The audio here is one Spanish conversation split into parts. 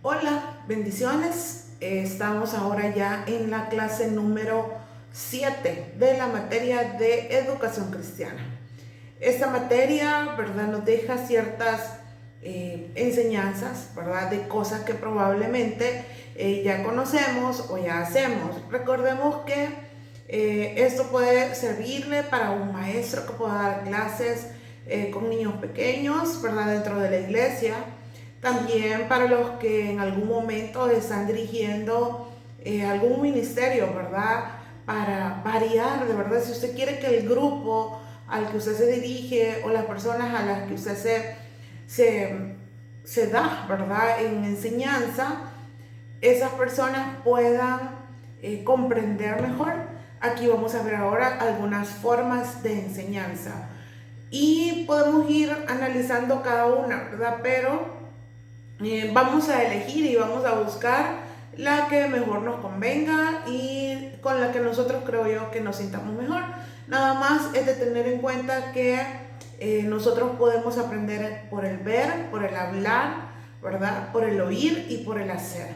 Hola, bendiciones. Estamos ahora ya en la clase número 7 de la materia de educación cristiana. Esta materia, ¿verdad?, nos deja ciertas enseñanzas, ¿verdad?, de cosas que probablemente ya conocemos o ya hacemos. Recordemos que esto puede servirle para un maestro que pueda dar clases con niños pequeños, ¿verdad?, dentro de la iglesia. También para los que en algún momento están dirigiendo algún ministerio, ¿verdad? Para variar, de verdad, si usted quiere que el grupo al que usted se dirige o las personas a las que usted se, se da, ¿verdad?, en enseñanza, esas personas puedan comprender mejor. Aquí vamos a ver ahora algunas formas de enseñanza y podemos ir analizando cada una, ¿verdad? Pero vamos a elegir y vamos a buscar la que mejor nos convenga y con la que nosotros creo yo que nos sintamos mejor. Nada más es de tener en cuenta que nosotros podemos aprender por el ver, por el hablar, ¿verdad? Por el oír y por el hacer.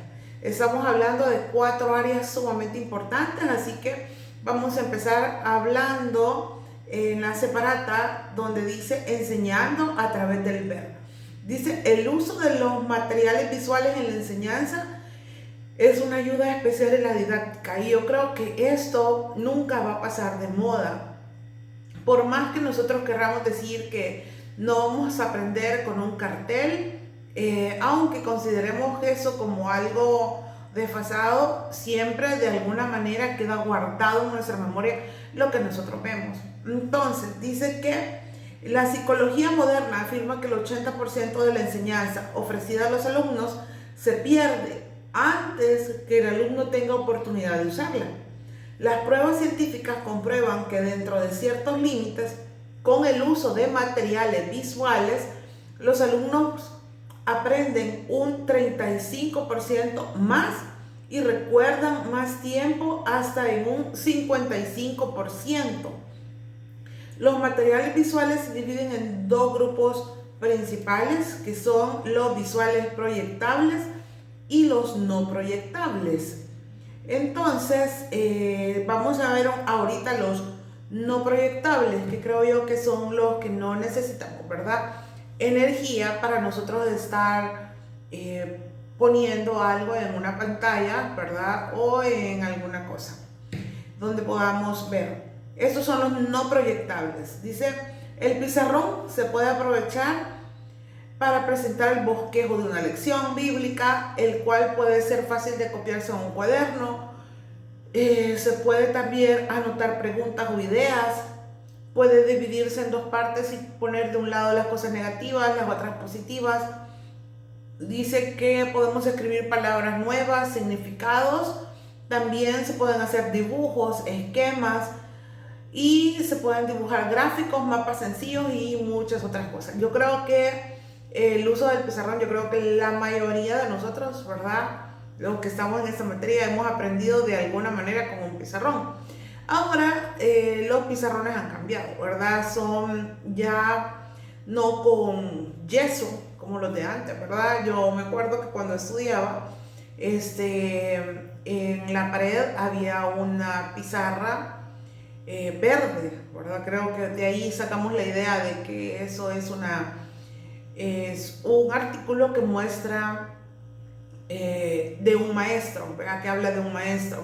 Estamos hablando de 4 áreas sumamente importantes, así que vamos a empezar hablando en la separata donde dice enseñando a través del ver. Dice, el uso de los materiales visuales en la enseñanza es una ayuda especial en la didáctica y yo creo que esto nunca va a pasar de moda. Por más que nosotros querramos decir que no vamos a aprender con un cartel, aunque consideremos eso como algo desfasado, siempre de alguna manera queda guardado en nuestra memoria lo que nosotros vemos. Entonces, dice que la psicología moderna afirma que el 80% de la enseñanza ofrecida a los alumnos se pierde antes que el alumno tenga oportunidad de usarla. Las pruebas científicas comprueban que dentro de ciertos límites, con el uso de materiales visuales, los alumnos aprenden un 35% más y recuerdan más tiempo hasta en un 55%. Los materiales visuales se dividen en 2 grupos principales, que son los visuales proyectables y los no proyectables. Entonces, vamos a ver ahorita los no proyectables, que creo yo que son los que no necesitamos, ¿verdad?, energía para nosotros estar poniendo algo en una pantalla, ¿verdad?, o en alguna cosa donde podamos ver. Estos son los no proyectables. Dice, el pizarrón se puede aprovechar para presentar el bosquejo de una lección bíblica, el cual puede ser fácil de copiarse en un cuaderno. Se puede también anotar preguntas o ideas. Puede dividirse en 2 partes y poner de un lado las cosas negativas, las otras positivas. Dice que podemos escribir palabras nuevas, significados. También se pueden hacer dibujos, esquemas, y se pueden dibujar gráficos, mapas sencillos y muchas otras cosas. Yo creo que el uso del pizarrón, yo creo que la mayoría de nosotros, ¿verdad?, los que estamos en esta materia hemos aprendido de alguna manera con un pizarrón. Ahora los pizarrones han cambiado, ¿verdad? Son ya no con yeso como los de antes, ¿verdad? Yo me acuerdo que cuando estudiaba, en la pared había una pizarra verde, ¿verdad? Creo que de ahí sacamos la idea de que eso es un artículo que muestra de un maestro, ¿verdad?, que habla de un maestro.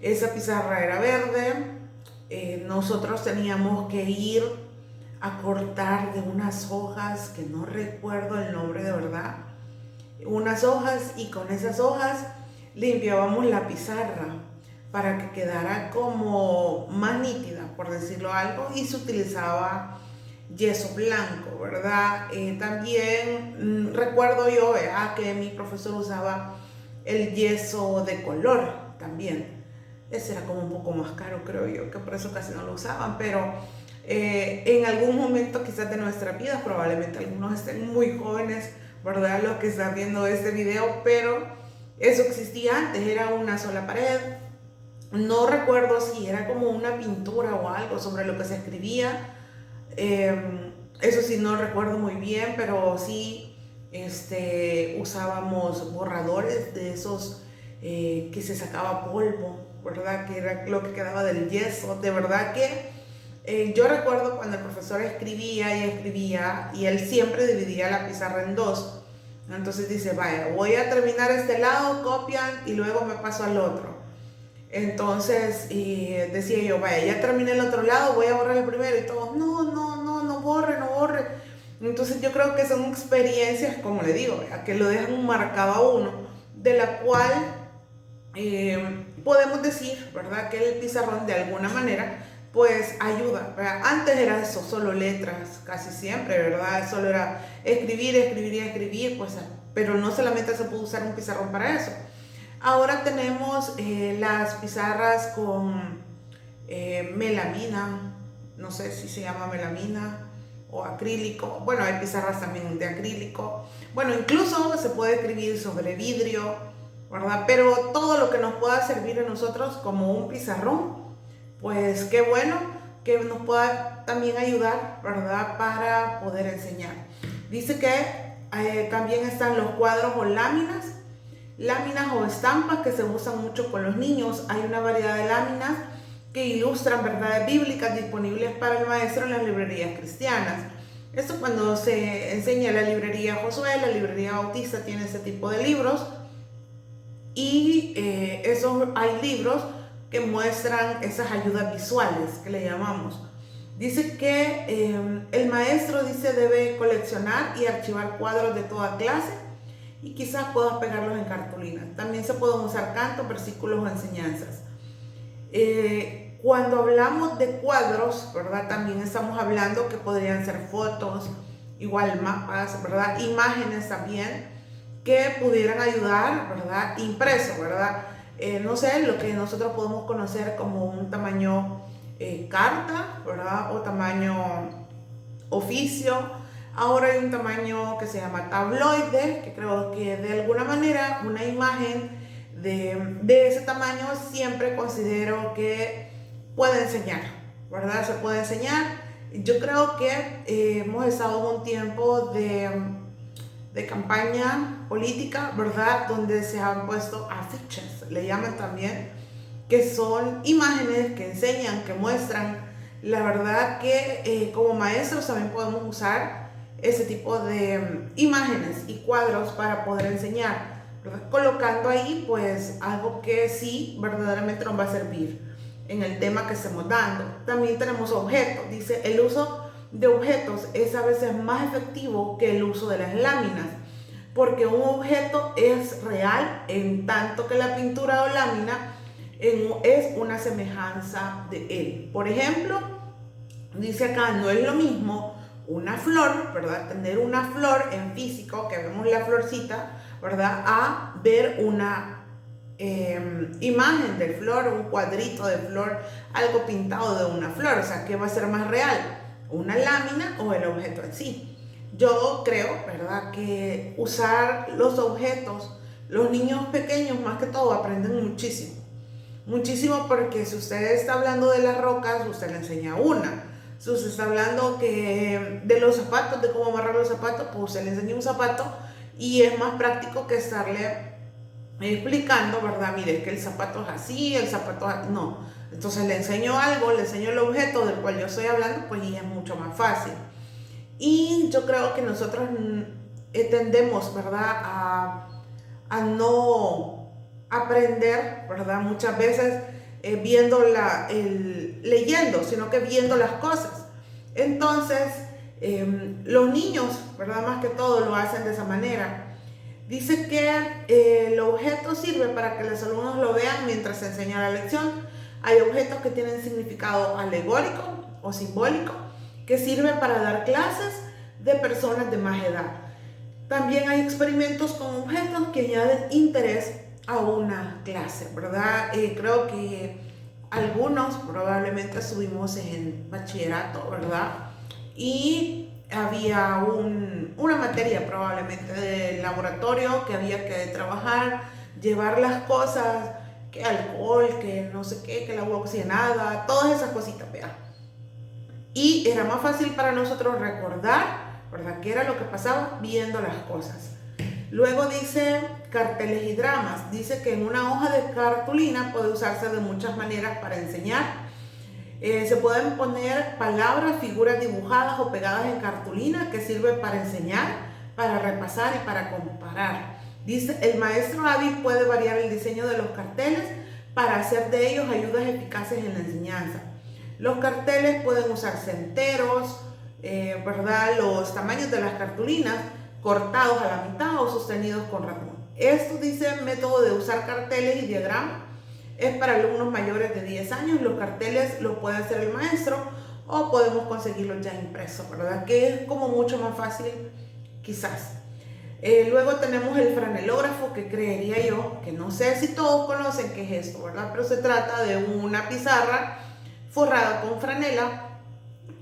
Esa pizarra era verde. Nosotros teníamos que ir a cortar de unas hojas que no recuerdo el nombre de verdad, unas hojas, y con esas hojas limpiábamos la pizarra para que quedara como más nítida, por decirlo algo, y se utilizaba yeso blanco, ¿verdad? También recuerdo yo, ¿verdad?, que mi profesor usaba el yeso de color también. Ese era como un poco más caro, creo yo, que por eso casi no lo usaban, pero en algún momento quizás de nuestra vida, probablemente algunos estén muy jóvenes, ¿verdad?, los que están viendo este video, pero eso existía antes, era una sola pared. No recuerdo si era como una pintura o algo sobre lo que se escribía. Eso sí, no recuerdo muy bien, pero sí usábamos borradores de esos que se sacaba polvo, ¿verdad? Que era lo que quedaba del yeso. De verdad que yo recuerdo cuando el profesor escribía y él siempre dividía la pizarra en dos. Entonces dice, vaya, voy a terminar este lado, copian y luego me paso al otro. Entonces decía yo, vaya, ya terminé el otro lado, voy a borrar el primero, y todos, no borre, no borre. Entonces yo creo que son experiencias, como le digo, que lo dejan marcado a uno, de la cual podemos decir, ¿verdad?, que el pizarrón de alguna manera pues ayuda, ¿verdad? Antes era eso, solo letras, casi siempre, ¿verdad? Solo era escribir, pues, pero no solamente se puede usar un pizarrón para eso. Ahora tenemos las pizarras con melamina, no sé si se llama melamina o acrílico. Bueno, hay pizarras también de acrílico. Bueno, incluso se puede escribir sobre vidrio, ¿verdad? Pero todo lo que nos pueda servir a nosotros como un pizarrón, pues qué bueno que nos pueda también ayudar, ¿verdad?, para poder enseñar. Dice que también están los cuadros o láminas o estampas que se usan mucho con los niños. Hay una variedad de láminas que ilustran verdades bíblicas disponibles para el maestro en las librerías cristianas. Esto cuando se enseña la librería Josué, la librería Bautista tiene ese tipo de libros, y hay libros que muestran esas ayudas visuales que le llamamos. Dice que el maestro debe coleccionar y archivar cuadros de toda clase, y quizás puedas pegarlos en cartulina. También se pueden usar cantos, versículos o enseñanzas. Cuando hablamos de cuadros, ¿verdad?, también estamos hablando que podrían ser fotos, igual mapas, ¿verdad?, imágenes también, que pudieran ayudar, ¿verdad?, impreso, ¿verdad? No sé, lo que nosotros podemos conocer como un tamaño carta, ¿verdad?, o tamaño oficio. Ahora hay un tamaño que se llama tabloide, que creo que de alguna manera una imagen de ese tamaño siempre considero que puede enseñar, ¿verdad? Se puede enseñar. Yo creo que hemos estado en un tiempo de campaña política, ¿verdad?, donde se han puesto afiches, le llaman también, que son imágenes que enseñan, que muestran. La verdad que como maestros también podemos usar ese tipo de imágenes y cuadros para poder enseñar, ¿verdad?, colocando ahí pues algo que sí verdaderamente nos va a servir en el tema que estemos dando. También tenemos objetos. Dice, el uso de objetos es a veces más efectivo que el uso de las láminas, porque un objeto es real en tanto que la pintura o lámina es una semejanza de él. Por ejemplo, dice acá, no es lo mismo una flor, ¿verdad?, tener una flor en físico, que vemos la florcita, ¿verdad?, a ver una imagen de flor, un cuadrito de flor, algo pintado de una flor. O sea, ¿qué va a ser más real? ¿Una lámina o el objeto en sí? Yo creo, ¿verdad?, que usar los objetos, los niños pequeños más que todo aprenden muchísimo. Muchísimo, porque si usted está hablando de las rocas, usted le enseña una. Si usted está hablando de los zapatos, de cómo amarrar los zapatos, pues usted le enseña un zapato, y es más práctico que estarle explicando, ¿verdad? Mire, es que el zapato es así, el zapato es así. No. Entonces le enseño algo, le enseño el objeto del cual yo estoy hablando, pues y es mucho más fácil. Y yo creo que nosotros tendemos, ¿verdad?, a no aprender, ¿verdad?, muchas veces leyendo, sino que viendo las cosas. Entonces, los niños, ¿verdad?, más que todo lo hacen de esa manera. Dice que el objeto sirve para que los alumnos lo vean mientras se enseña la lección. Hay objetos que tienen significado alegórico o simbólico, que sirven para dar clases de personas de más edad. También hay experimentos con objetos que añaden interés a una clase, ¿verdad? Creo que algunos probablemente estuvimos en bachillerato, ¿verdad? Y había una materia probablemente de laboratorio que había que trabajar, llevar las cosas, que alcohol, que no sé qué, que el agua oxigenada, todas esas cositas, ¿verdad? Y era más fácil para nosotros recordar ¿verdad? ¿Qué era lo que pasaba? Viendo las cosas. Luego dice carteles y dramas. Dice que en una hoja de cartulina puede usarse de muchas maneras para enseñar. Se pueden poner palabras, figuras dibujadas o pegadas en cartulina que sirve para enseñar, para repasar y para comparar. Dice, el maestro hábil puede variar el diseño de los carteles para hacer de ellos ayudas eficaces en la enseñanza. Los carteles pueden usarse enteros, ¿verdad? Los tamaños de las cartulinas, cortados a la mitad o sostenidos con ratón. Esto dice método de usar carteles y diagramas. Es para alumnos mayores de 10 años. Los carteles los puede hacer el maestro o podemos conseguirlos ya impresos, ¿verdad? Que es como mucho más fácil, quizás. Luego tenemos el franelógrafo, que creería yo, que no sé si todos conocen qué es esto, ¿verdad? Pero se trata de una pizarra forrada con franela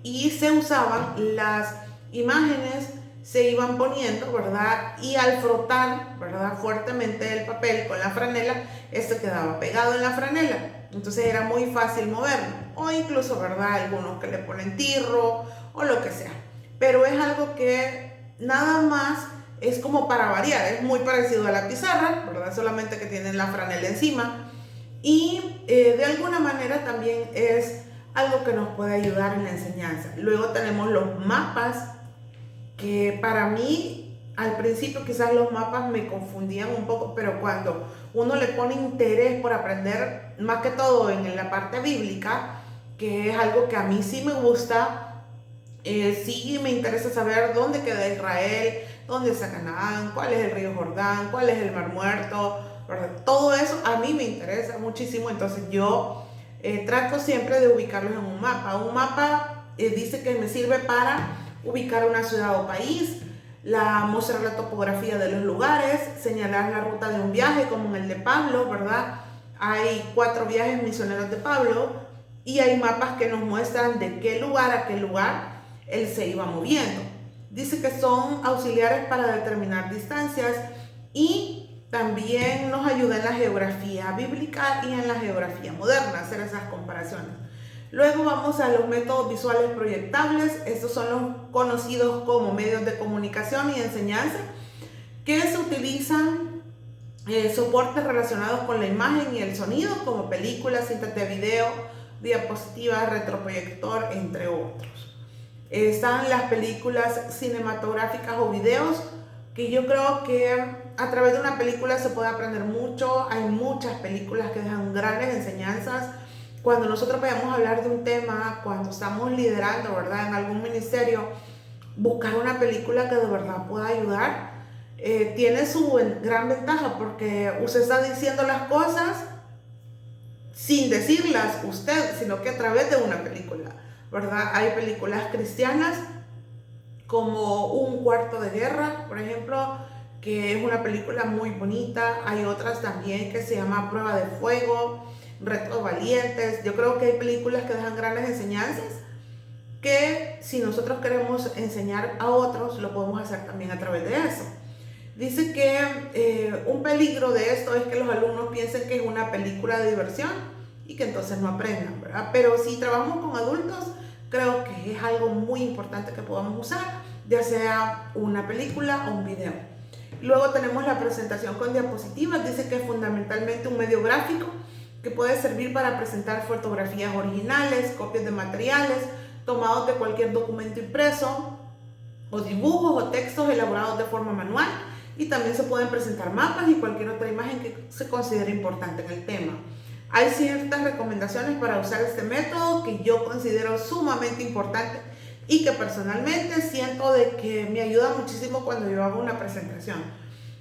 y se usaban las imágenes, se iban poniendo, ¿verdad? Y al frotar, ¿verdad?, fuertemente el papel con la franela, este quedaba pegado en la franela. Entonces era muy fácil moverlo. O incluso, ¿verdad?, algunos que le ponen tirro o lo que sea. Pero es algo que nada más es como para variar. Es muy parecido a la pizarra, ¿verdad? Solamente que tienen la franela encima. Y de alguna manera también es algo que nos puede ayudar en la enseñanza. Luego tenemos los mapas, que para mí al principio quizás los mapas me confundían un poco, pero cuando uno le pone interés por aprender, más que todo en la parte bíblica, que es algo que a mí sí me gusta, sí me interesa saber dónde queda Israel, dónde está Canaán, cuál es el río Jordán, cuál es el Mar Muerto, ¿verdad? Todo eso a mí me interesa muchísimo. Entonces yo trato siempre de ubicarlos en un mapa. Un mapa dice que me sirve para ubicar una ciudad o país, mostrar la topografía de los lugares, señalar la ruta de un viaje, como en el de Pablo, ¿verdad? Hay 4 viajes misioneros de Pablo y hay mapas que nos muestran de qué lugar a qué lugar él se iba moviendo. Dice que son auxiliares para determinar distancias y también nos ayuda en la geografía bíblica y en la geografía moderna, hacer esas comparaciones. Luego vamos a los métodos visuales proyectables. Estos son los conocidos como medios de comunicación y enseñanza, que se utilizan soportes relacionados con la imagen y el sonido, como películas, cintas de video, diapositivas, retroproyector, entre otros. Están las películas cinematográficas o videos, que yo creo que a través de una película se puede aprender mucho. Hay muchas películas que dejan grandes enseñanzas. Cuando nosotros vayamos a hablar de un tema, cuando estamos liderando, ¿verdad?, en algún ministerio, buscar una película que de verdad pueda ayudar, tiene su gran ventaja, porque usted está diciendo las cosas sin decirlas usted, sino que a través de una película, ¿verdad? Hay películas cristianas como Un cuarto de guerra, por ejemplo, que es una película muy bonita. Hay otras también que se llama Prueba de Fuego, Retos Valientes. Yo creo que hay películas que dejan grandes enseñanzas, que si nosotros queremos enseñar a otros, lo podemos hacer también a través de eso. Dice que un peligro de esto es que los alumnos piensen que es una película de diversión y que entonces no aprendan, ¿verdad? Pero si trabajamos con adultos, creo que es algo muy importante que podamos usar, ya sea una película o un video. Luego tenemos la presentación con diapositivas. Dice que es fundamentalmente un medio gráfico que puede servir para presentar fotografías originales, copias de materiales tomados de cualquier documento impreso, o dibujos o textos elaborados de forma manual, y también se pueden presentar mapas y cualquier otra imagen que se considere importante en el tema. Hay ciertas recomendaciones para usar este método que yo considero sumamente importante y que personalmente siento de que me ayuda muchísimo cuando yo hago una presentación.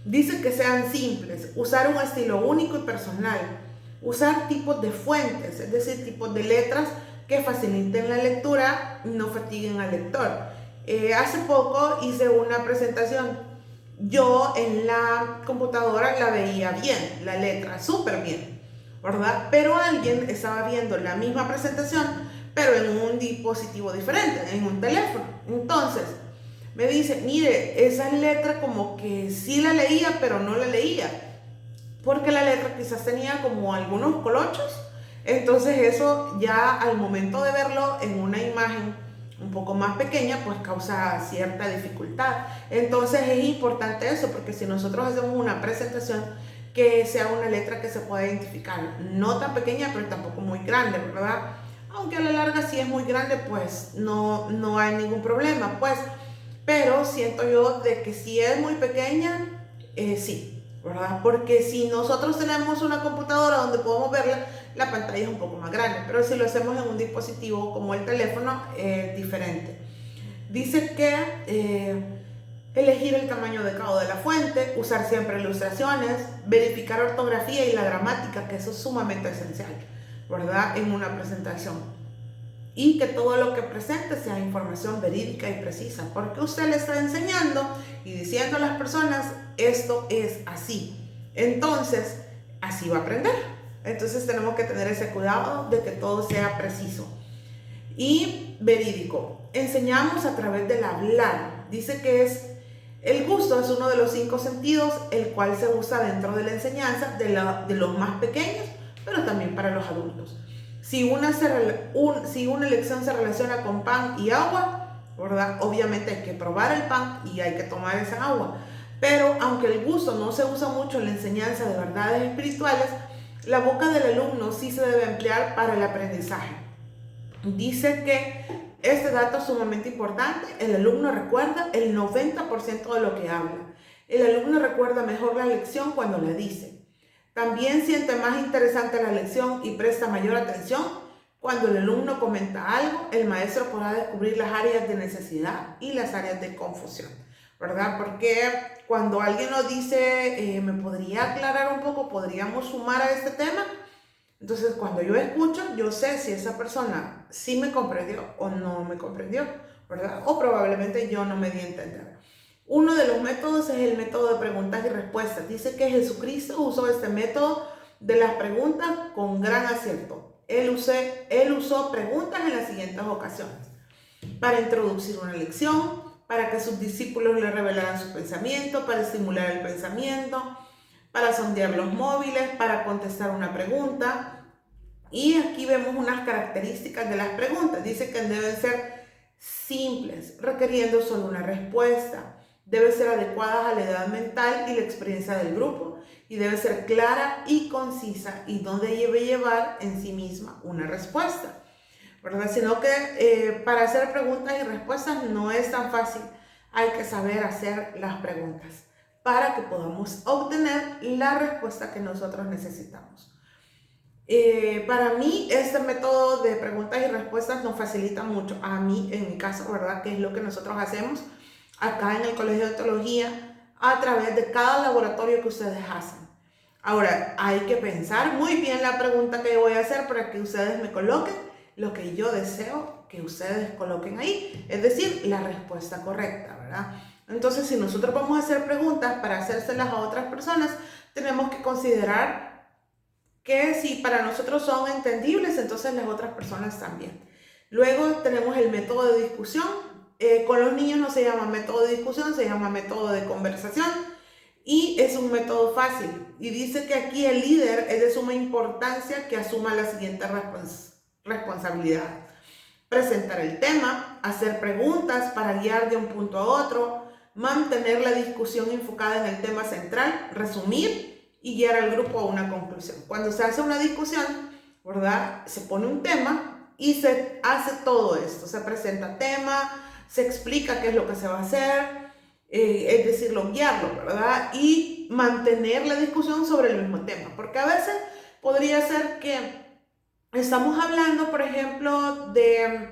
Dice que sean simples, usar un estilo único y personal, usar tipos de fuentes, es decir, tipos de letras que faciliten la lectura y no fatiguen al lector. Hace poco hice una presentación. Yo en la computadora la veía bien, la letra súper bien, ¿verdad? Pero alguien estaba viendo la misma presentación, pero en un dispositivo diferente, en un teléfono. Entonces me dice, mire, esa letra como que sí la leía, pero no la leía, porque la letra quizás tenía como algunos colochos. Entonces eso ya al momento de verlo en una imagen un poco más pequeña, pues causa cierta dificultad. Entonces es importante eso, porque si nosotros hacemos una presentación, que sea una letra que se pueda identificar, no tan pequeña, pero tampoco muy grande, ¿verdad? Aunque a la larga si es muy grande, pues no hay ningún problema, pues, pero siento yo de que si es muy pequeña, sí, ¿verdad? Porque si nosotros tenemos una computadora donde podemos verla, la pantalla es un poco más grande, pero si lo hacemos en un dispositivo como el teléfono, es diferente. Dice que elegir el tamaño adecuado de la fuente, usar siempre ilustraciones, verificar ortografía y la gramática, que eso es sumamente esencial, ¿verdad? En una presentación. Y que todo lo que presente sea información verídica y precisa, porque usted le está enseñando y diciendo a las personas, esto es así. Entonces, así va a aprender. Entonces tenemos que tener ese cuidado de que todo sea preciso y verídico. Enseñamos a través del hablar. Dice que el gusto es uno de los 5 sentidos, el cual se usa dentro de la enseñanza de los más pequeños, pero también para los adultos. Si una lección se relaciona con pan y agua, ¿verdad? Obviamente hay que probar el pan y hay que tomar esa agua. Pero aunque el gusto no se usa mucho en la enseñanza de verdades espirituales, la boca del alumno sí se debe emplear para el aprendizaje. Dice que este dato es sumamente importante. El alumno recuerda el 90% de lo que habla. El alumno recuerda mejor la lección cuando la dice. También siente más interesante la lección y presta mayor atención cuando el alumno comenta algo. El maestro podrá descubrir las áreas de necesidad y las áreas de confusión, ¿verdad? Porque cuando alguien nos dice, ¿me podría aclarar un poco? ¿Podríamos sumar a este tema? Entonces, cuando yo escucho, yo sé si esa persona sí me comprendió o no me comprendió, ¿verdad? O probablemente yo no me di a entender. Uno de los métodos es el método de preguntas y respuestas. Dice que Jesucristo usó este método de las preguntas con gran acierto. Él usó preguntas en las siguientes ocasiones: para introducir una lección, para que sus discípulos le revelaran su pensamiento, para estimular el pensamiento, para sondear los móviles, para contestar una pregunta. Y aquí vemos unas características de las preguntas. Dice que deben ser simples, requiriendo solo una respuesta. Debe ser adecuada a la edad mental y la experiencia del grupo. Y debe ser clara y concisa y no debe llevar en sí misma una respuesta, ¿verdad? Sino que para hacer preguntas y respuestas no es tan fácil. Hay que saber hacer las preguntas para que podamos obtener la respuesta que nosotros necesitamos. Para mí este método de preguntas y respuestas nos facilita mucho, a mí en mi caso, ¿verdad? Que es lo que nosotros hacemos acá en el Colegio de Teología a través de cada laboratorio que ustedes hacen. Ahora, hay que pensar muy bien la pregunta que yo voy a hacer para que ustedes me coloquen lo que yo deseo que ustedes coloquen ahí, es decir, la respuesta correcta, ¿verdad? Entonces, si nosotros vamos a hacer preguntas para hacérselas a otras personas, tenemos que considerar que si para nosotros son entendibles, entonces las otras personas también. Luego tenemos el método de discusión. Con los niños no se llama método de discusión, se llama método de conversación y es un método fácil. Y dice que aquí el líder es de suma importancia que asuma la siguiente responsabilidad: presentar el tema, hacer preguntas para guiar de un punto a otro, mantener la discusión enfocada en el tema central, resumir y guiar al grupo a una conclusión. Cuando se hace una discusión, ¿verdad? Se pone un tema y se hace todo esto. Se presenta tema, se explica qué es lo que se va a hacer, es decir, guiarlo, ¿verdad? Y mantener la discusión sobre el mismo tema. Porque a veces podría ser que estamos hablando, por ejemplo, de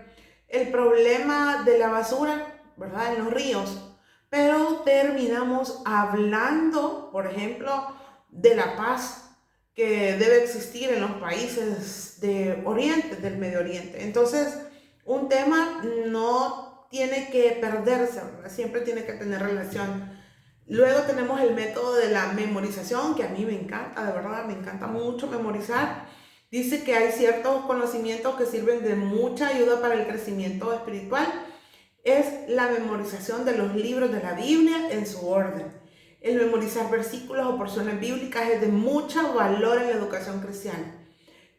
el problema de la basura, ¿verdad? En los ríos, pero terminamos hablando, por ejemplo, de la paz que debe existir en los países de Oriente, del Medio Oriente. Entonces, un tema no tiene que perderse, ¿verdad? Siempre tiene que tener relación. Luego tenemos el método de la memorización, que a mí me encanta, de verdad, me encanta mucho memorizar. Dice que hay ciertos conocimientos que sirven de mucha ayuda para el crecimiento espiritual. Es la memorización de los libros de la Biblia en su orden. El memorizar versículos o porciones bíblicas es de mucho valor en la educación cristiana.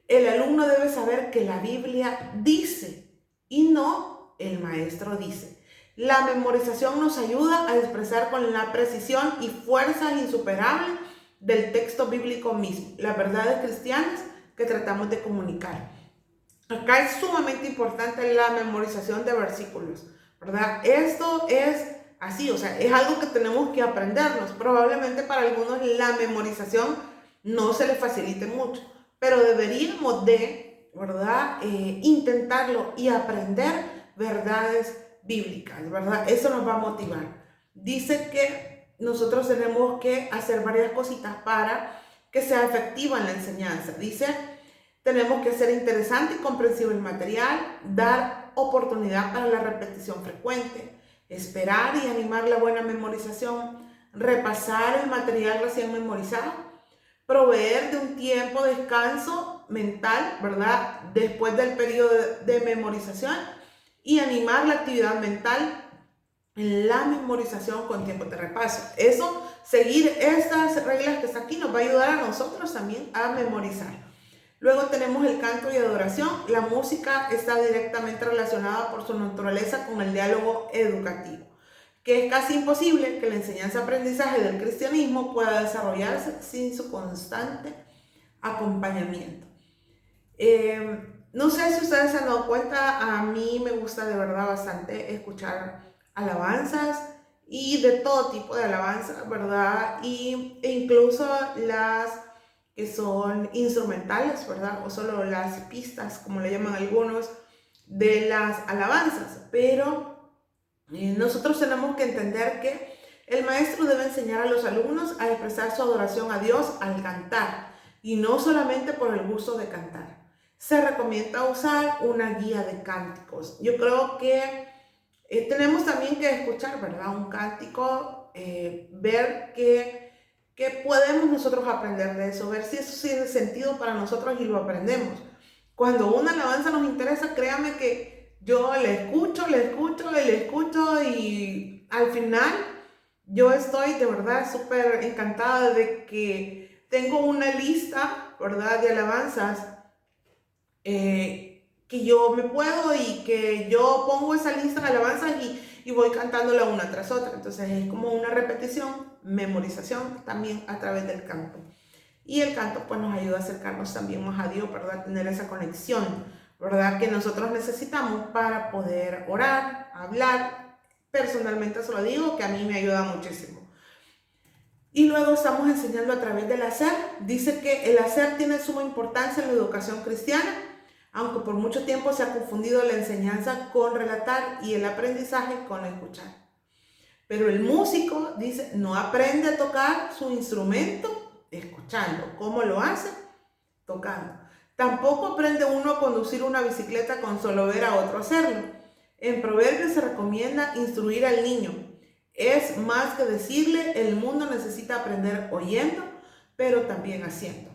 El alumno debe saber que la Biblia dice y no el maestro dice: la memorización nos ayuda a expresar con la precisión y fuerza insuperable del texto bíblico mismo las verdades cristianas que tratamos de comunicar. Acá es sumamente importante la memorización de versículos, ¿verdad? Esto es así, o sea, es algo que tenemos que aprendernos. Probablemente para algunos la memorización no se les facilite mucho, pero deberíamos de, ¿verdad? Intentarlo y aprender verdades bíblicas, ¿verdad? Eso nos va a motivar. Dice que nosotros tenemos que hacer varias cositas para que sea efectiva en la enseñanza. Dice: tenemos que hacer interesante y comprensible el material, dar oportunidad para la repetición frecuente, esperar y animar la buena memorización, repasar el material recién memorizado, proveer de un tiempo de descanso mental, ¿verdad?, después del periodo de memorización, y animar la actividad mental en la memorización con tiempo de repaso. Eso, seguir estas reglas que está aquí, nos va a ayudar a nosotros también a memorizar. Luego tenemos el canto y adoración. La música está directamente relacionada por su naturaleza con el diálogo educativo, que es casi imposible que la enseñanza-aprendizaje del cristianismo pueda desarrollarse sin su constante acompañamiento. No sé si ustedes se han dado cuenta, a mí me gusta de verdad bastante escuchar alabanzas y de todo tipo de alabanzas, ¿verdad? E incluso las que son instrumentales, ¿verdad? O solo las pistas, como le llaman algunos, de las alabanzas. Pero nosotros tenemos que entender que el maestro debe enseñar a los alumnos a expresar su adoración a Dios al cantar, y no solamente por el gusto de cantar. Se recomienda usar una guía de cánticos. Yo creo que tenemos también que escuchar, ¿verdad?, un cántico, ver qué podemos nosotros aprender de eso, ver si eso tiene sentido para nosotros y lo aprendemos. Cuando una alabanza nos interesa, créame que yo le escucho y al final yo estoy de verdad súper encantada de que tengo una lista, ¿verdad?, de alabanzas que yo me puedo, y que yo pongo esa lista de alabanzas y voy cantándola una tras otra. Entonces es como una repetición, memorización también a través del canto. Y el canto pues nos ayuda a acercarnos también más a Dios, ¿verdad? Tener esa conexión, ¿verdad?, que nosotros necesitamos para poder orar, hablar. Personalmente se lo digo, que a mí me ayuda muchísimo. Y luego estamos enseñando a través del hacer. Dice que el hacer tiene suma importancia en la educación cristiana, aunque por mucho tiempo se ha confundido la enseñanza con relatar y el aprendizaje con escuchar. Pero el músico, dice, no aprende a tocar su instrumento escuchando. ¿Cómo lo hace? Tocando. Tampoco aprende uno a conducir una bicicleta con solo ver a otro hacerlo. En Proverbios se recomienda instruir al niño. Es más que decirle: el mundo necesita aprender oyendo, pero también haciendo.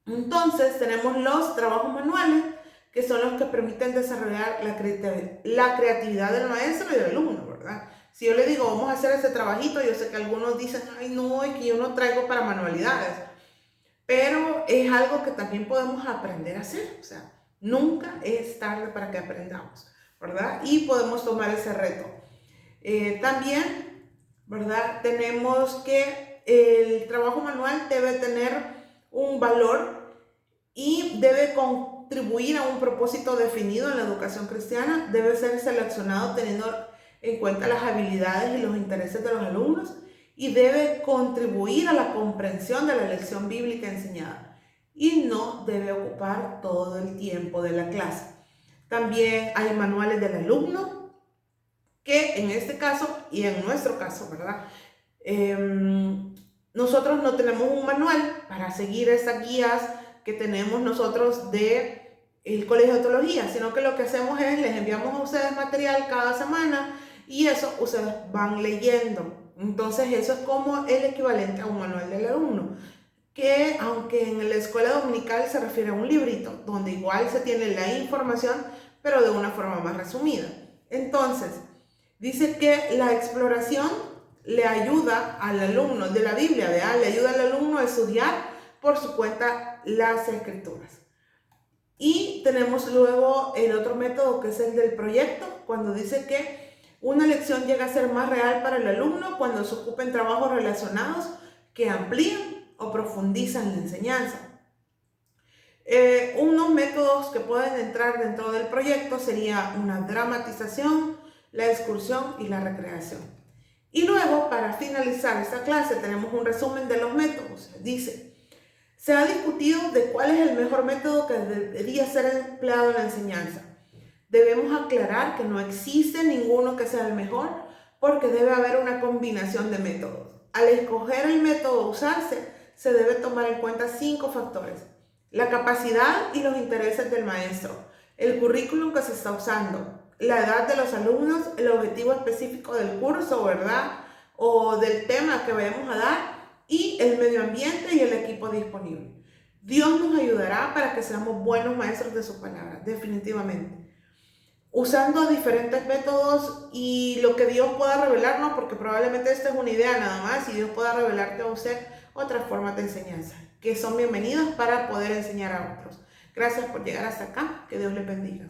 Entonces tenemos los trabajos manuales, que son los que permiten desarrollar la creatividad del maestro y del alumno, ¿verdad? Si yo le digo: vamos a hacer este trabajito, yo sé que algunos dicen: ay no, es que yo no traigo para manualidades. Pero es algo que también podemos aprender a hacer. O sea, nunca es tarde para que aprendamos, ¿verdad? Y podemos tomar ese reto. También, ¿verdad?, tenemos que el trabajo manual debe tener un valor y debe contribuir a un propósito definido en la educación cristiana. Debe ser seleccionado teniendo en cuenta las habilidades y los intereses de los alumnos, y debe contribuir a la comprensión de la lección bíblica enseñada, y no debe ocupar todo el tiempo de la clase. También hay manuales del alumno, que en este caso y en nuestro caso, ¿verdad?, nosotros no tenemos un manual para seguir estas guías que tenemos nosotros de el Colegio de Teología, sino que lo que hacemos es les enviamos a ustedes material cada semana, y eso ustedes van leyendo. Entonces eso es como el equivalente a un manual del alumno, que aunque en la escuela dominical se refiere a un librito donde igual se tiene la información, pero de una forma más resumida. Entonces dice que la exploración le ayuda al alumno de la Biblia, ¿verdad?, le ayuda al alumno a estudiar por su cuenta las escrituras. Y tenemos luego el otro método, que es el del proyecto, cuando dice que una lección llega a ser más real para el alumno cuando se ocupen trabajos relacionados que amplían o profundizan la enseñanza. Unos métodos que pueden entrar dentro del proyecto sería una dramatización, la excursión y la recreación. Y luego, para finalizar esta clase, tenemos un resumen de los métodos. Dice: se ha discutido de cuál es el mejor método que debería ser empleado en la enseñanza. Debemos aclarar que no existe ninguno que sea el mejor, porque debe haber una combinación de métodos. Al escoger el método a usarse, se debe tomar en cuenta 5 factores: la capacidad y los intereses del maestro, el currículum que se está usando, la edad de los alumnos, el objetivo específico del curso, ¿verdad? O del tema que vayamos a dar, y el medio ambiente y el equipo disponible. Dios nos ayudará para que seamos buenos maestros de su palabra, definitivamente. Usando diferentes métodos y lo que Dios pueda revelarnos, porque probablemente esta es una idea nada más, y Dios pueda revelarte a usted otras formas de enseñanza, que son bienvenidas para poder enseñar a otros. Gracias por llegar hasta acá. Que Dios les bendiga.